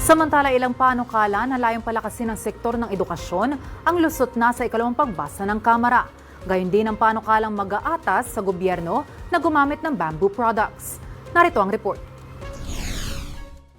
Samantala, ilang panukala na layong palakasin ng sektor ng edukasyon ang lusot na sa ikalawang pagbasa ng Kamara. Gayon din ang panukalang mag-aatas sa gobyerno na gumamit ng bamboo products. Narito ang report.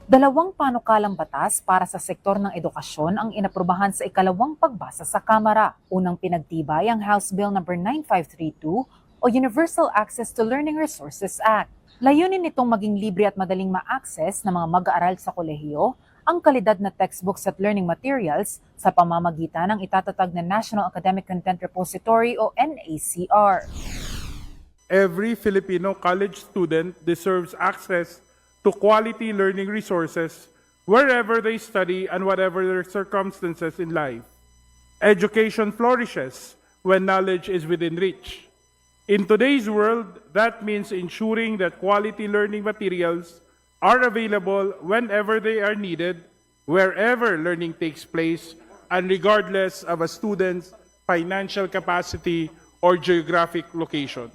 Dalawang panukalang batas para sa sektor ng edukasyon ang inaprubahan sa ikalawang pagbasa sa Kamara. Unang pinagtibay ang House Bill No. 9532 o Universal Access to Learning Resources Act. Layunin nitong maging libre at madaling ma-access ng mga mag-aaral sa kolehiyo ang kalidad na textbooks at learning materials sa pamamagitan ng itatatag na National Academic Content Repository o NACR. Every Filipino college student deserves access to quality learning resources wherever they study and whatever their circumstances in life. Education flourishes when knowledge is within reach. In today's world, that means ensuring that quality learning materials are available whenever they are needed, wherever learning takes place, and regardless of a student's financial capacity or geographic location.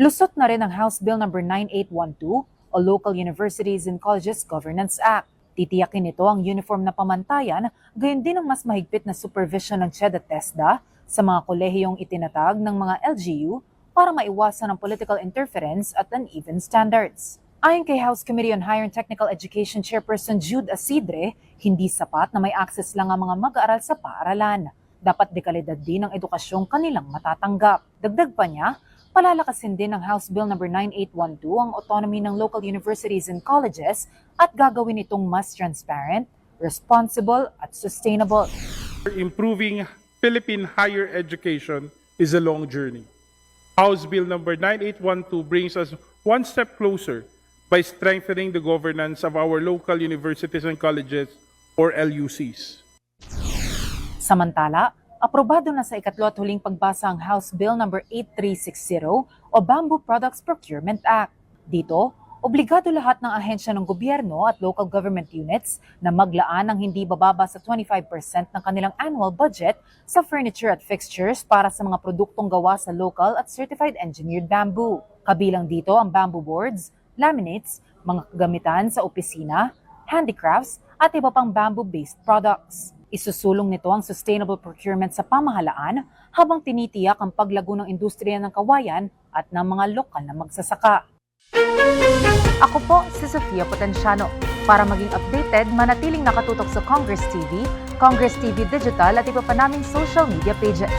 Lusot na rin ang House Bill No. 9812 o Local Universities and Colleges Governance Act. Titiyakin nito ang uniform na pamantayan, gayon din ang mas mahigpit na supervision ng CHED at TESDA sa mga kolehiyong itinatag ng mga LGU para maiwasan ang political interference at uneven standards. Ayon kay House Committee on Higher and Technical Education Chairperson Jude Asidre, hindi sapat na may access lang ang mga mag-aaral sa paaralan. Dapat dekalidad din ang edukasyong kanilang matatanggap. Dagdag pa niya, palalakasin din ng House Bill No. 9812 ang autonomy ng local universities and colleges at gagawin itong mas transparent, responsible at sustainable. Improving Philippine higher education is a long journey. House Bill No. 9812 brings us one step closer by strengthening the governance of our local universities and colleges or LUCs. Samantala, aprobado na sa ikatlo at huling pagbasa ang House Bill No. 8360 o Bamboo Products Procurement Act. Dito, obligado lahat ng ahensya ng gobyerno at local government units na maglaan ng hindi bababa sa 25% ng kanilang annual budget sa furniture at fixtures para sa mga produktong gawa sa local at certified engineered bamboo. Kabilang dito ang bamboo boards, laminates, mga kagamitan sa opisina, handicrafts, at iba pang bamboo-based products. Isusulong nito ang sustainable procurement sa pamahalaan habang tinitiyak ang paglago ng industriya ng kawayan at ng mga lokal na magsasaka. Ako po si Sofia Potenciano. Para maging updated, manatiling nakatutok sa Congress TV Digital at iba pa naming social media pages.